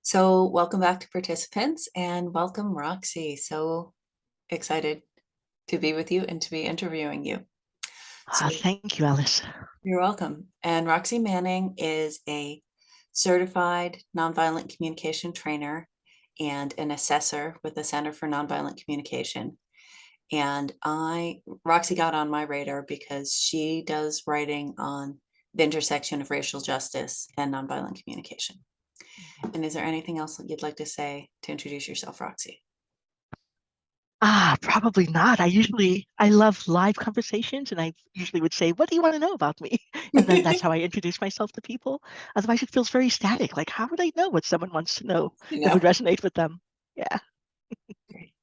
So welcome back to participants and welcome Roxy. So excited to be with you and to be interviewing you. So Thank you, Alice. you're welcome. And Roxy Manning is a certified nonviolent communication trainer and an assessor with the Center for Nonviolent Communication. And Roxy got on my radar because she does writing on the intersection of racial justice and nonviolent communication. And is there anything else that you'd like to say to introduce yourself, Roxy? Probably not. I love live conversations, and I usually would say, "What do you want to know about me?" And then that's how I introduce myself to people. Otherwise, it feels very static. Like, how would I know what someone wants to know You that would know, resonate with them? Yeah. great.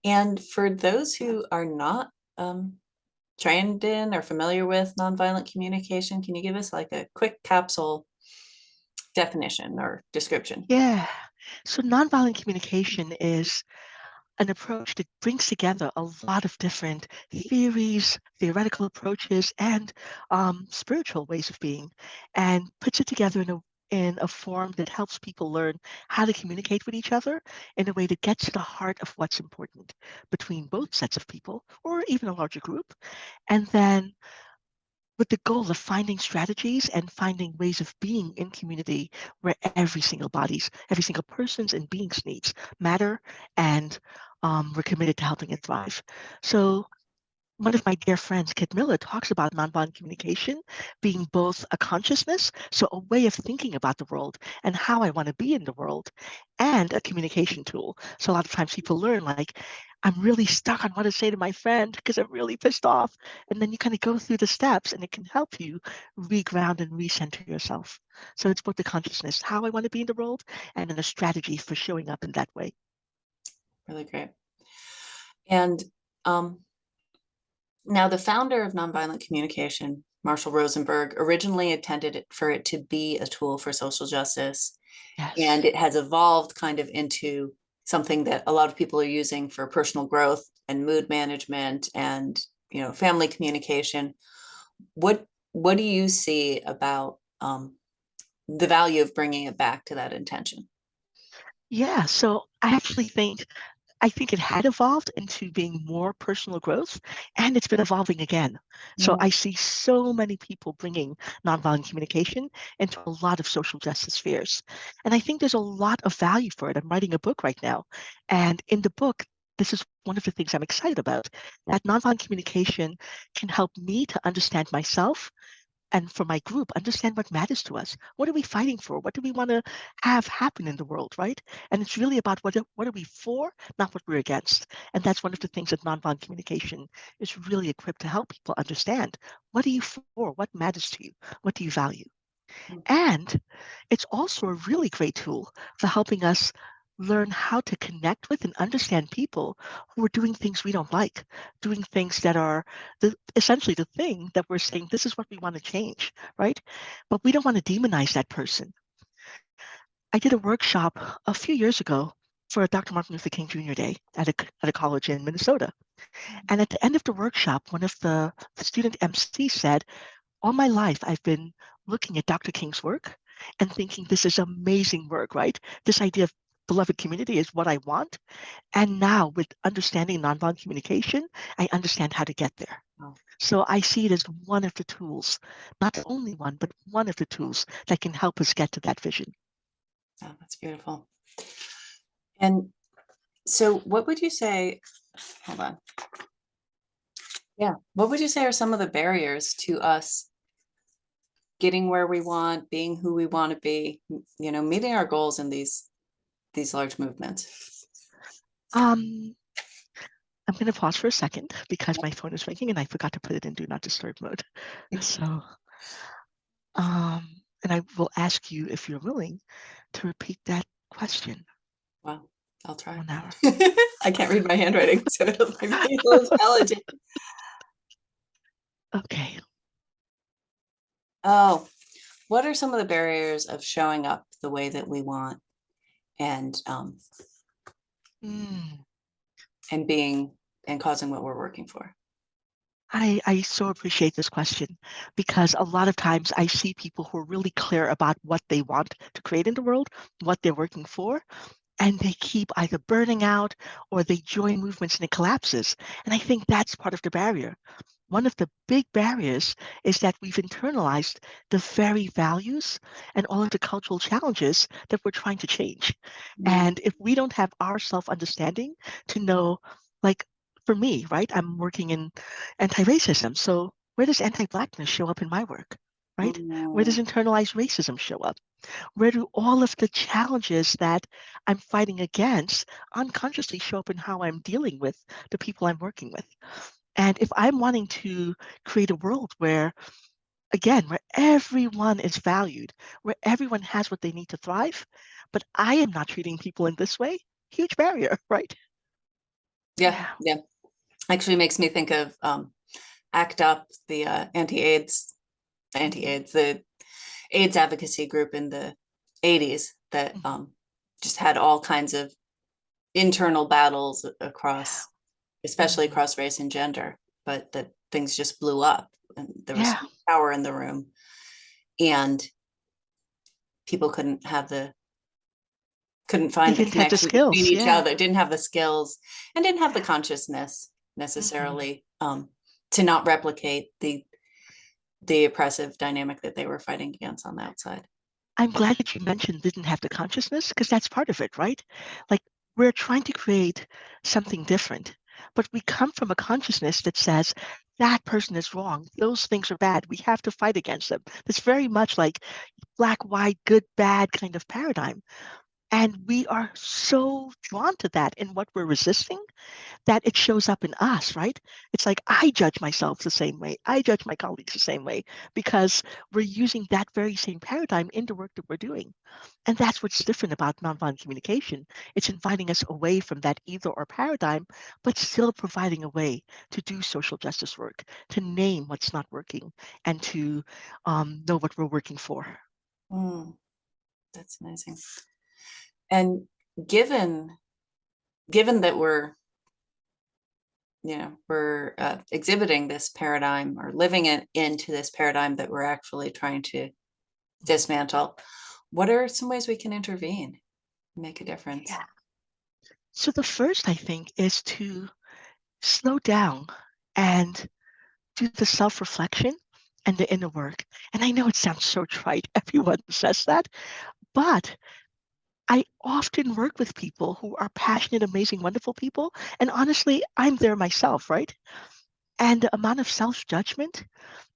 And for those who are not trained in or familiar with nonviolent communication, can you give us like a quick capsule definition or description? Yeah. So nonviolent communication is an approach that brings together a lot of different theories, theoretical approaches, and spiritual ways of being, and puts it together in a form that helps people learn how to communicate with each other in a way that gets to the heart of what's important between both sets of people or even a larger group. And then with the goal of finding strategies and finding ways of being in community where every single person's and being's needs matter, and we're committed to helping it thrive. So one of my dear friends, Kit Miller, talks about nonviolent communication being both a consciousness, so a way of thinking about the world and how I want to be in the world, and a communication tool. So a lot of times people learn, like, I'm really stuck on what to say to my friend because I'm really pissed off. And then you kind of go through the steps and it can help you reground and recenter yourself. So it's both the consciousness, how I want to be in the world, and then a strategy for showing up in that way. Really great. And um, now the founder of nonviolent communication, Marshall Rosenberg, originally intended it for it to be a tool for social justice. And Yes. it has evolved kind of into something that a lot of people are using for personal growth and mood management and family communication. What do you see about the value of bringing it back to that intention? Yeah, so I think it had evolved into being more personal growth, and it's been evolving again. So Mm, I see so many people bringing nonviolent communication into a lot of social justice spheres. And I think there's a lot of value for it. I'm writing a book right now. And in the book, this is one of the things I'm excited about, that nonviolent communication can help me to understand myself and for my group, understand what matters to us. What are we fighting for? What do we want to have happen in the world, right? And it's really about what are we for, not what we're against. And that's one of the things that nonviolent communication is really equipped to help people understand. What are you for? What matters to you? What do you value? mm, And it's also a really great tool for helping us learn how to connect with and understand people who are doing things we don't like, doing things that are essentially the thing that we're saying, this is what we want to change, right? But we don't want to demonize that person. I did a workshop a few years ago for Dr. Martin Luther King Jr. Day at a college in Minnesota. And at the end of the workshop, one of the student MCs said, all my life, I've been looking at Dr. King's work and thinking this is amazing work, right? This idea of beloved community is what I want. And now, with understanding nonviolent communication, I understand how to get there. wow, So I see it as one of the tools, not the only one, but one of the tools that can help us get to that vision. wow, that's beautiful. And so, what would you say? Hold on. Yeah, what would you say are some of the barriers to us getting where we want, being who we want to be, meeting our goals in these large movements? Um, I'm going to pause for a second because my phone is ringing and I forgot to put it in do not disturb mode. So, and I will ask you if you're willing to repeat that question Well, I'll try. 1 hour. I can't read my handwriting, so it'll be a little challenging. Okay. Oh, what are some of the barriers of showing up the way that we want and Mm, and being and causing what we're working for? I so appreciate this question because a lot of times I see people who are really clear about what they want to create in the world, what they're working for, and they keep either burning out or they join movements and it collapses. And I think that's part of the barrier. One of the big barriers is that we've internalized the very values and all of the cultural challenges that we're trying to change. Mm, And if we don't have our self-understanding to know, like for me, right, I'm working in anti-racism. So where does anti-blackness show up in my work, right? Where does mm, internalized racism show up? Where do all of the challenges that I'm fighting against unconsciously show up in how I'm dealing with the people I'm working with? And if I'm wanting to create a world where, again, where everyone is valued, where everyone has what they need to thrive, but I am not treating people in this way, huge barrier, right? yeah, Yeah. yeah. Actually makes me think of ACT UP, the Mhm. anti-AIDS, the AIDS advocacy group in the 80s that Mhm. just had all kinds of internal battles Yeah. across, especially Mhm. across race and gender, but that things just blew up and there was Yeah. power in the room and people couldn't They find the didn't have the connection between skills. each Yeah. other, didn't have the skills and didn't have the Yeah. consciousness Mhm. necessarily to not replicate the oppressive dynamic that they were fighting against on the outside. I'm glad that you mentioned didn't have the consciousness because that's part of it, right? Like we're trying to create something different, but we come from a consciousness that says that person is wrong. Those things are bad. We have to fight against them. It's very much like black, white, good, bad kind of paradigm. And we are so drawn to that in what we're resisting that it shows up in us, right? It's like I judge myself the same way. I judge my colleagues the same way because we're using that very same paradigm in the work that we're doing. And that's what's different about nonviolent communication. It's inviting us away from that either or paradigm, but still providing a way to do social justice work, to name what's not working, and to know what we're working for. Mm, that's amazing. And given given that we're exhibiting this paradigm or living into this paradigm that we're actually trying to dismantle, what are some ways we can intervene and make a difference? Yeah. So the first, I think, is to slow down and do the self-reflection and the inner work. And I know it sounds so trite. Everyone says that, but I often work with people who are passionate, amazing, wonderful people. And honestly, I'm there myself, right? And the amount of self-judgment,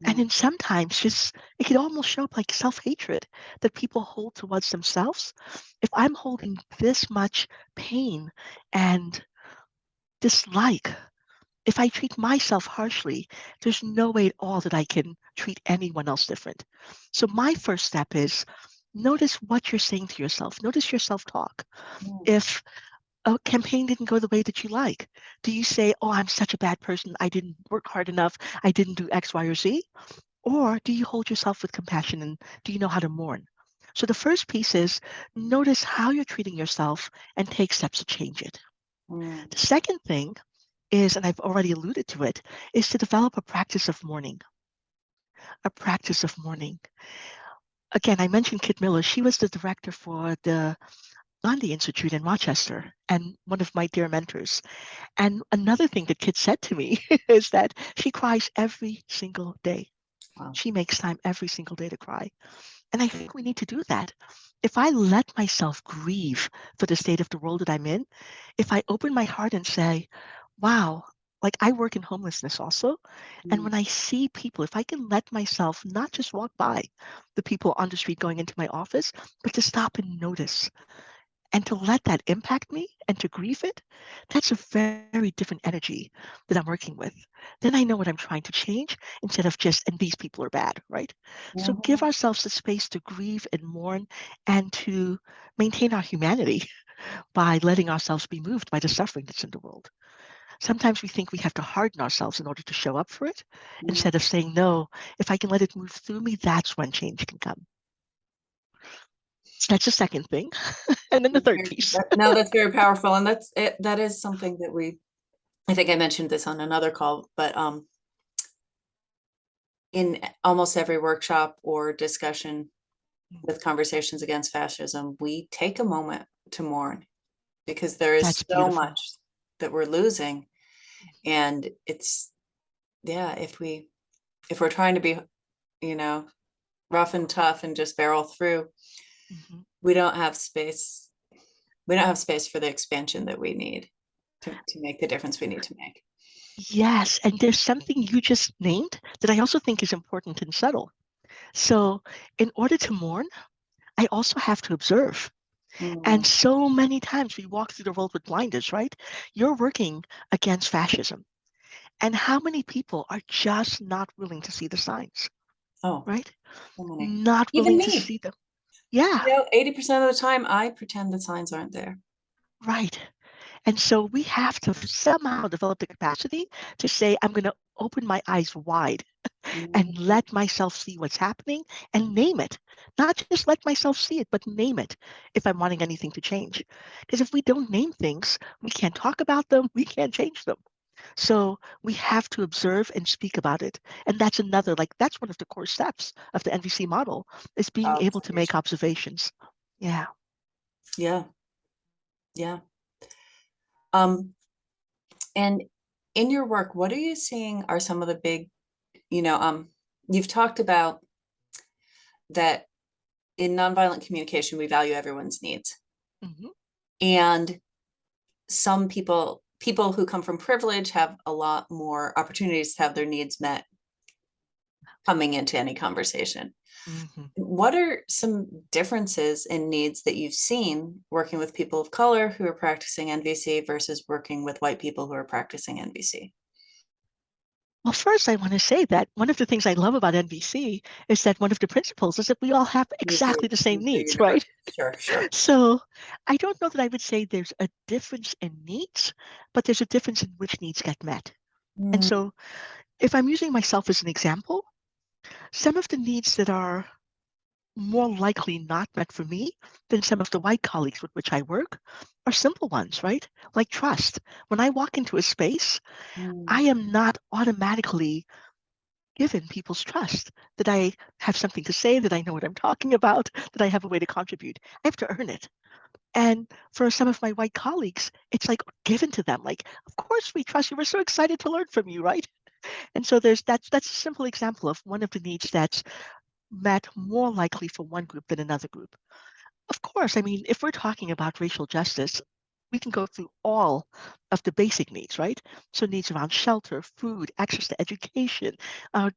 and Mm, then sometimes just it can almost show up like self-hatred that people hold towards themselves. If I'm holding this much pain and dislike, if I treat myself harshly, there's no way at all that I can treat anyone else different. So my first step is notice what you're saying to yourself. Notice your self-talk. mm, If a campaign didn't go the way that you like, do you say, "Oh, I'm such a bad person. I didn't work hard enough. I didn't do X, Y, or Z"? Or do you hold yourself with compassion and do you know how to mourn? So the first piece is notice how you're treating yourself and take steps to change it. mm, The second thing is, and I've already alluded to it, is to develop a practice of mourning, a practice of mourning. Again, I mentioned Kit Miller. She was the director for the Gandhi Institute in Rochester and one of my dear mentors. And another thing that Kit said to me is that she cries every single day. wow. She makes time every single day to cry. And I think we need to do that. If I let myself grieve for the state of the world that I'm in, if I open my heart and say, wow, like I work in homelessness also. And Mm, when I see people, if I can let myself not just walk by the people on the street going into my office, but to stop and notice and to let that impact me and to grieve it, that's a very different energy that I'm working with. Then I know what I'm trying to change instead of just, and these people are bad, right? So give mhm, ourselves the space to grieve and mourn and to maintain our humanity by letting ourselves be moved by the suffering that's in the world. Sometimes we think we have to harden ourselves in order to show up for it mm. instead of saying, no, if I can let it move through me, that's when change can come. So that's the second thing. And then the third piece. No, that's very powerful, and that is something that I think I mentioned this on another call, but in almost every workshop or discussion Mm. with Conversations Against Fascism, we take a moment to mourn because there That's is so beautiful. much that we're losing. Mhm. And it's, yeah, if we're trying to be, you know, rough and tough and just barrel through, Mhm. we don't have space. We don't have space for the expansion that we need to make the difference we need to make. Yes, and there's something you just named that I also think is important and subtle. So, in order to mourn, I also have to observe. And Mm. so many times we walk through the world with blinders, right? You're working against fascism. And how many people are just not willing to see the signs, Oh, right? so many. Not Even willing to me. see them. Yeah, 80% of the time I pretend the signs aren't there. right. And so we have to somehow develop the capacity to say, I'm going to open my eyes wide and Mhm. let myself see what's happening and name it. Not just let myself see it, but name it if I'm wanting anything to change. Because if we don't name things, we can't talk about them, we can't change them. So we have to observe and speak about it. And that's another, like, that's one of the core steps of the NVC model is being able to make Observation. observations. Yeah. Yeah, yeah. Um, and in your work, what are you seeing are some of the big, you know, you've talked about that in nonviolent communication, we value everyone's needs. Hmm. And some people who come from privilege have a lot more opportunities to have their needs met coming into any conversation. Hmm. What are some differences in needs that you've seen working with people of color who are practicing NVC versus working with white people who are practicing NVC? Well, first, I want to say that one of the things I love about NVC is that one of the principles is that we all have exactly the same Needs are needs, right? universal. Sure, sure. So I don't know that I would say there's a difference in needs, but there's a difference in which needs get met. And Mm, so if I'm using myself as an example, some of the needs that are more likely not met for me than some of the white colleagues with which I work are simple ones, right? Like trust. When I walk into a space, I mm, am not automatically given people's trust that I have something to say, that I know what I'm talking about, that I have a way to contribute. I have to earn it. And for some of my white colleagues, it's like given to them. Like, of course we trust you. We're so excited to learn from you, right? And so that's a simple example of one of the needs that's met more likely for one group than another group. Of course, I mean, if we're talking about racial justice, we can go through all of the basic needs, right? So needs around shelter, food, access to education,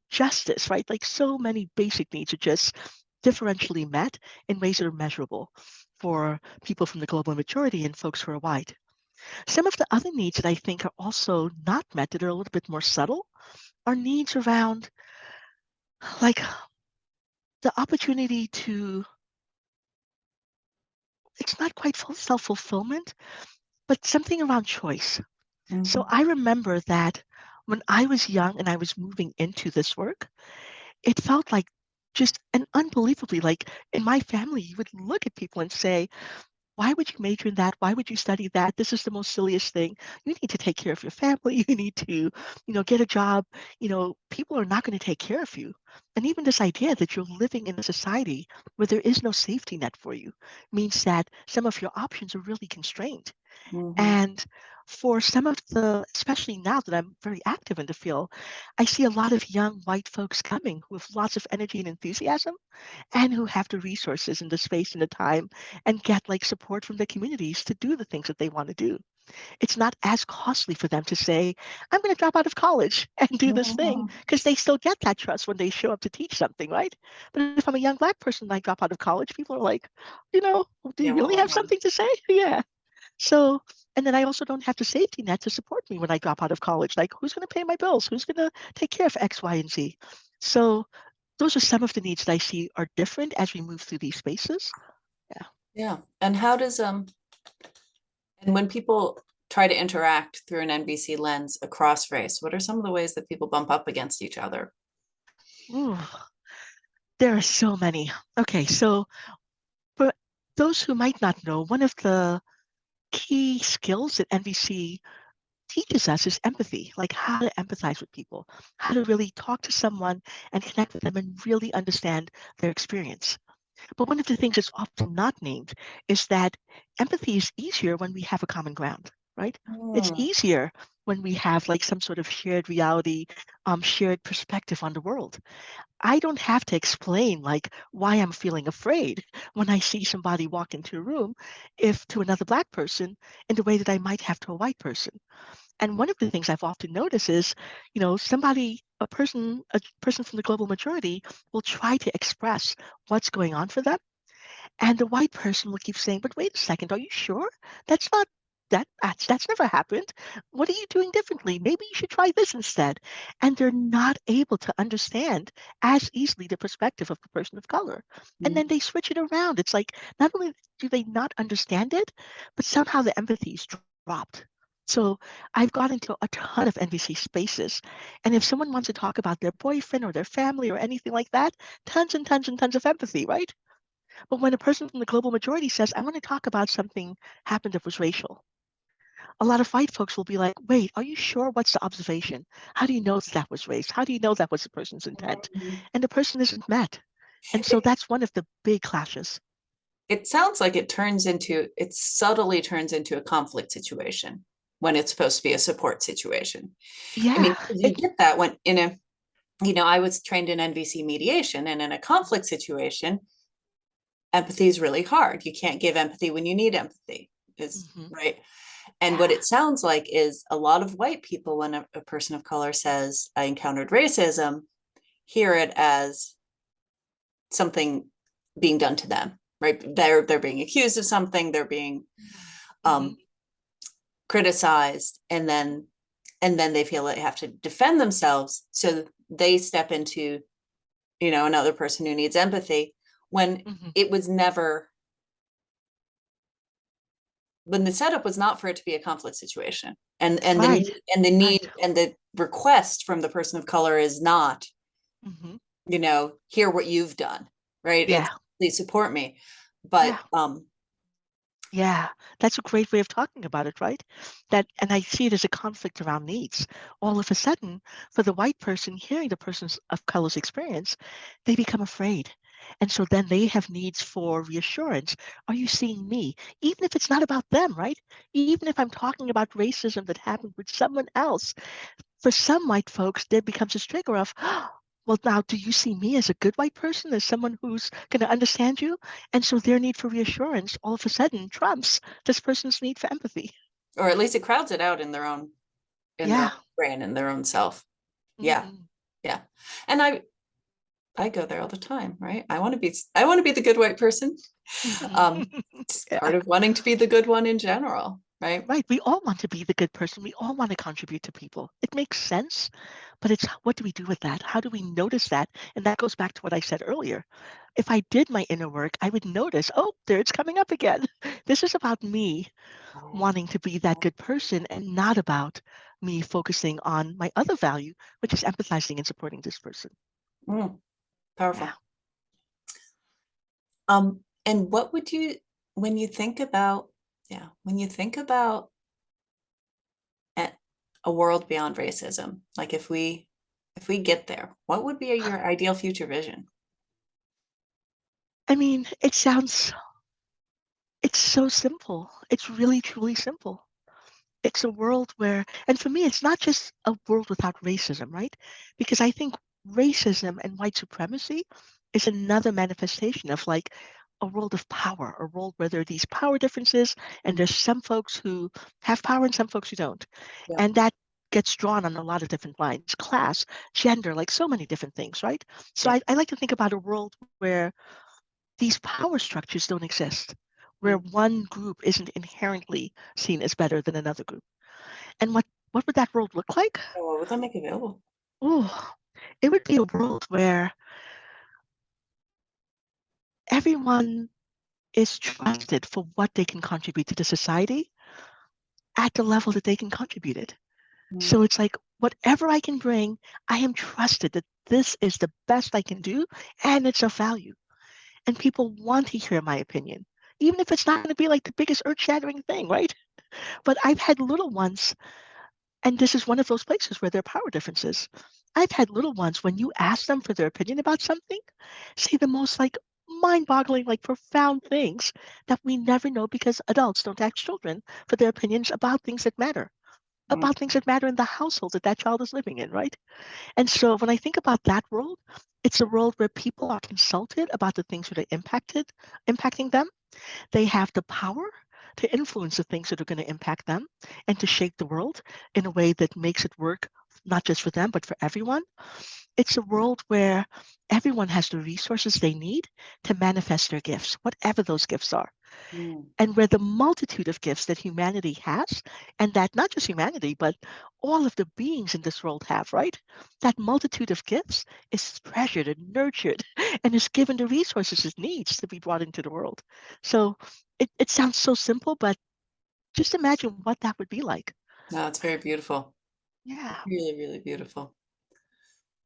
justice, right? Like so many basic needs are just differentially met in ways that are measurable for people from the global majority and folks who are white. Some of the other needs that I think are also not met that are a little bit more subtle are needs around like the opportunity to, it's not quite self-fulfillment, but something around choice. So mhm, I remember that when I was young and I was moving into this work, it felt like just an unbelievably like in my family, you would look at people and say, why would you major in that? Why would you study that? This is the most silliest thing. You need to take care of your family. You need to, get a job. People are not going to take care of you. And even this idea that you're living in a society where there is no safety net for you means that some of your options are really constrained. mhm, And for some of the, especially now that I'm very active in the field, I see a lot of young white folks coming with lots of energy and enthusiasm and who have the resources and the space and the time and get like support from the communities to do the things that they want to do. It's not as costly for them to say, I'm going to drop out of college and do this thing mhm. because they still get that trust when they show up to teach something, right? But if I'm a young Black person and I drop out of college, people are like, do Yeah, you what really went have on? something to say? Yeah. So, and then I also don't have the safety net to support me when I drop out of college. Like, who's going to pay my bills? Who's going to take care of X, Y, and Z? So, those are some of the needs that I see are different as we move through these spaces. Yeah. Yeah. And how does and when people try to interact through an NBC lens across race, what are some of the ways that people bump up against each other? Ooh, there are so many. Okay, so for those who might not know, one of the key skills that NVC teaches us is empathy, like how to empathize with people, how to really talk to someone and connect with them and really understand their experience. But one of the things that's often not named is that empathy is easier when we have a common ground, right? It's Mm, easier when we have like some sort of shared reality, shared perspective on the world. I don't have to explain like why I'm feeling afraid when I see somebody walk into a room, if to another Black person, in the way that I might have to a white person. And one of the things I've often noticed is, a person from the global majority will try to express what's going on for them, and the white person will keep saying, "But wait a second, are you sure? That's not that's never happened. What are you doing differently? Maybe you should try this instead." And they're not able to understand as easily the perspective of the person of color. And mm, then they switch it around. It's like not only do they not understand it, but somehow the empathy is dropped. So I've got into a ton of NVC spaces. And if someone wants to talk about their boyfriend or their family or anything like that, tons and tons and tons of empathy, right? But when a person from the global majority says, "I want to talk about something happened that was racial," a lot of white folks will be like, "Wait, are you sure? What's the observation? How do you know that was race? How do you know that was the person's intent?" mm. And the person isn't met. And so It, that's one of the big clashes. it sounds like it subtly turns into a conflict situation when it's supposed to be a support situation. I mean, Yeah, 'cause you it, get that when in a, I was trained in NVC mediation, and in a conflict situation, empathy is really hard. You can't give empathy when you need empathy, is mhm, right. And what yeah, it sounds like is a lot of white people, when a person of color says, "I encountered racism," hear it as something being done to them, right? They're being accused of something, they're being mhm, um, criticized, and then they feel they have to defend themselves. So they step into, another person who needs empathy when mhm. it was never when the setup was not for it to be a conflict situation. And the Right, need and the right. need and the request from the person of color is not, Mhm. hear what you've done, right? It's, Yeah, please support me. But yeah. Yeah, that's a great way of talking about it, right? That, and I see it as a conflict around needs. All of a sudden, for the white person hearing the person's of color's experience, they become afraid. And so then they have needs for reassurance. Are you seeing me? Even if it's not about them, right? Even if I'm talking about racism that happened with someone else, for some white folks, there becomes a trigger of, well, now, do you see me as a good white person, as someone who's going to understand you? And so their need for reassurance all of a sudden trumps this person's need for empathy. or at least it crowds it out in their own Yeah. brain, in their own self. Yeah, Hmm. yeah. And I go there all the time, right? I want to be the good white person. Hmm. It's Yeah. part of wanting to be the good one in general, right? Right. We all want to be the good person. We all want to contribute to people. It makes sense, but it's what do we do with that? How do we notice that? And that goes back to what I said earlier. If I did my inner work, I would notice, oh, there it's coming up again. This is about me wanting to be that good person and not about me focusing on my other value, which is empathizing and supporting this person. Mm, Yeah. powerful. And what would you, when you think about, yeah, when you think about a, a world beyond racism, like if we get there, what would be your ideal future vision? I mean, it's so simple. It's really, truly simple. It's a world where, and for me, it's not just a world without racism, right? Because I think racism and white supremacy is another manifestation of like a world of power, a world where there are these power differences, and Mm, there's some folks who have power and some folks who don't. yeah, And that gets drawn on a lot of different lines, class, gender, like so many different things, right? So yeah. I like to think about a world where these power structures don't exist, where Mm. one group isn't inherently seen as better than another group. And what would that world look like? Oh, what would that make available? Oh, it would be a world where everyone is trusted for what they can contribute to the society at the level that they can contribute it. Mm, So it's like whatever I can bring, I am trusted that this is the best I can do and it's of value. And people want to hear my opinion, even if it's not going to be like the biggest earth shattering thing, right? But I've had little ones And this is one of those places where there are power differences. I've had little ones, when you ask them for their opinion about something, say the most like mind-boggling, like profound things that we never know because adults don't ask children for their opinions Mm, about things that matter in the household that that child is living in, right? And so when I think about that world, it's a world where people are consulted about the things that are impacting them. They have the power to influence the things that are going to impact them and to shape the world in a way that makes it work not just for them, but for everyone. It's a world where everyone has the resources they need to manifest their gifts, whatever those gifts are, mm, and where the multitude of gifts that humanity has, and that not just humanity, but all of the beings in this world have, right? That multitude of gifts is treasured and nurtured and is given the resources it needs to be brought into the world. So it sounds so simple, but just imagine what that would be like. no, it's very beautiful. Yeah. Really, really beautiful.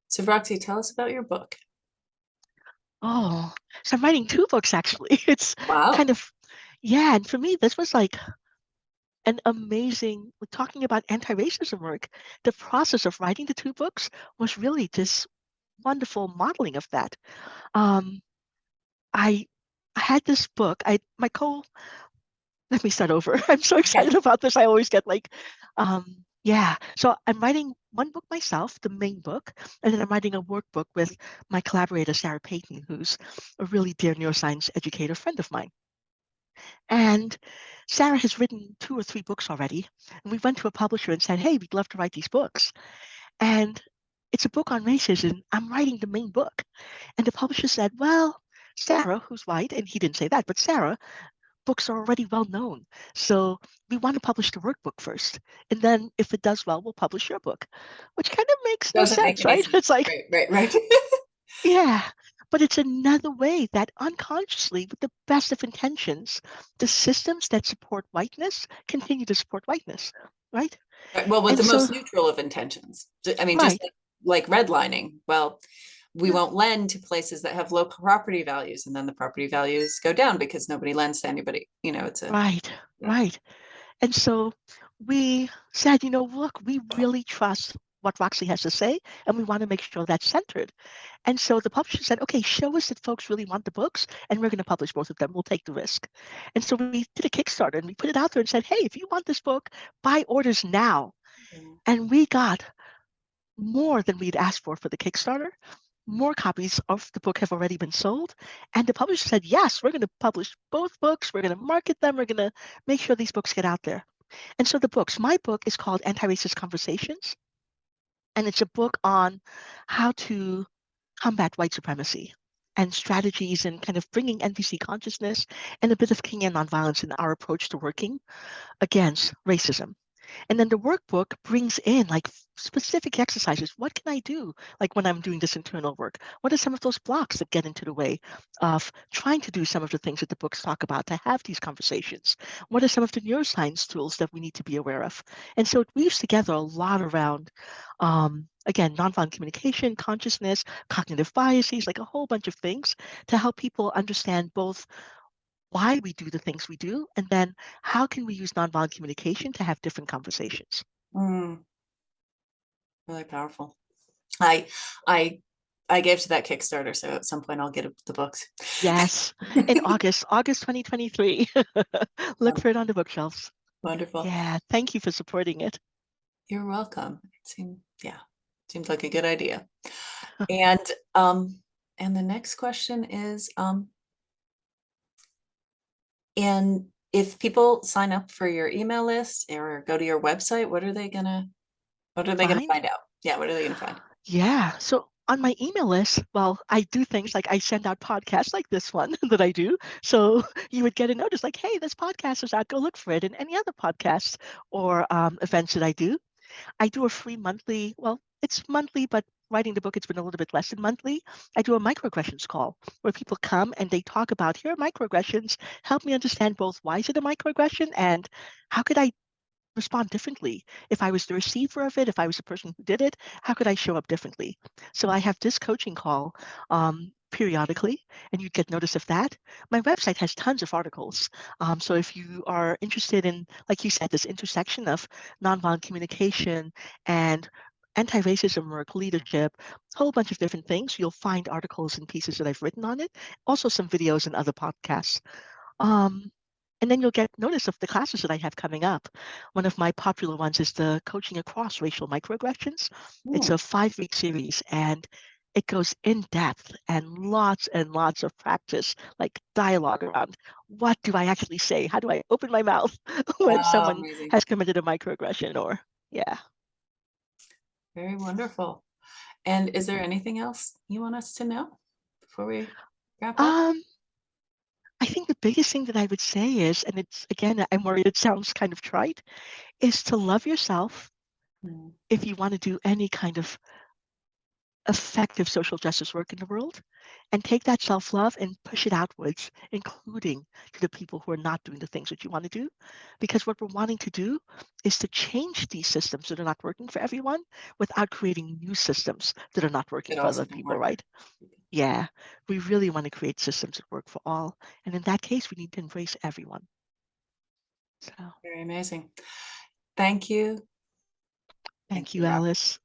So, Roxy, tell us about your book. Oh, so I'm writing two books actually. It's kind Wow. of, yeah. And for me, this was like an amazing, talking about anti-racism work. The process of writing the two books was really this wonderful modeling of that. Um, I I had this book. Let me start over. I'm so Okay. excited about this. I always get like, yeah. So I'm writing one book myself, the main book, and then I'm writing a workbook with my collaborator, Sarah Payton, who's a really dear neuroscience educator friend of mine. And Sarah has written two or three books already. And we went to a publisher and said, hey, we'd love to write these books. And it's a book on racism. I'm writing the main book. And the publisher said, well, Sarah, who's white, and he didn't say that, but Sarah, books are already well known. So we want to publish the workbook first. And then if it does well, we'll publish your book, which kind of makes no Doesn't make sense, any right? sense. It's like, Right, right, right. yeah. But it's another way that unconsciously, with the best of intentions, the systems that support whiteness continue to support whiteness, right? Right, well, with And the so, most neutral of intentions. I mean, just right. like redlining. Well, we Yeah, won't lend to places that have low property values, and then the property values go down because nobody lends to anybody. It's a right, yeah. right. And so we said, look, we really trust what Roxy has to say, and we want to make sure that's centered. And so the publisher said, okay, show us that folks really want the books, and we're going to publish both of them. We'll take the risk. And so we did a Kickstarter and we put it out there and said, hey, if you want this book, buy orders now. Yeah. And we got more than we'd asked for the Kickstarter. More copies of the book have already been sold. And the publisher said, yes, we're going to publish both books. We're going to market them. We're going to make sure these books get out there. And so my book is called Anti-Racist Conversations. And it's a book on how to combat white supremacy and strategies and kind of bringing NPC consciousness and a bit of Kingian nonviolence in our approach to working against racism. And then the workbook brings in like specific exercises. What can I do? Like when I'm doing this internal work, what are some of those blocks that get into the way of trying to do some of the things that the books talk about to have these conversations? What are some of the neuroscience tools that we need to be aware of? And so it weaves together a lot around, again, nonviolent communication, consciousness, cognitive biases, like a whole bunch of things to help people understand both why we do the things we do, and then how can we use nonviolent communication to have different conversations. Mm, really powerful. I I I gave to that Kickstarter, so at some point I'll get the books. Yes, in August 2023. Look for it on the bookshelves. Wonderful. Yeah, thank you for supporting it. You're welcome. Seems like a good idea. And um, and the next question is, and if people sign up for your email list or go to your website, what are they gonna Fine. find out? Yeah, what are they gonna find? Yeah, so on my email list, well, I do things like I send out podcasts like this one that I do. So you would get a notice like, hey, this podcast is out, go look for it, and any other podcasts or events that I do. I do a free monthly, well, it's monthly, but writing the book, it's been a little bit less than monthly. I do a microaggressions call where people come and they talk about here are microaggressions. Help me understand both why is it a microaggression and how could I respond differently? If I was the receiver of it, if I was the person who did it, how could I show up differently? So I have this coaching call periodically, and you'd get notice of that. My website has tons of articles. So if you are interested in, like you said, this intersection of nonviolent communication and anti-racism work, leadership, a whole bunch of different things, you'll find articles and pieces that I've written on it, also some videos and other podcasts. Um, and then you'll get notice of the classes that I have coming up. One of my popular ones is the Coaching Across Racial Microaggressions. It's Hmm. a 5-week series, and it goes in depth and lots of practice, like dialogue around what do I actually say? How do I open my mouth when Oh, someone amazing. has committed a microaggression? Or, yeah. Very wonderful. And is there anything else you want us to know before we wrap up? Um, I think the biggest thing that I would say is, and it's again, I'm worried it sounds kind of trite, is to love yourself Mm. if you want to do any kind of effective social justice work in the world, and take that self-love and push it outwards, including to the people who are not doing the things that you want to do. Because what we're wanting to do is to change these systems that are not working for everyone without creating new systems that are not working It for also other don't people, work. right? Yeah, we really want to create systems that work for all. And in that case, we need to embrace everyone. So Very amazing. Thank you. Thank thank you, you, Rob. Alice.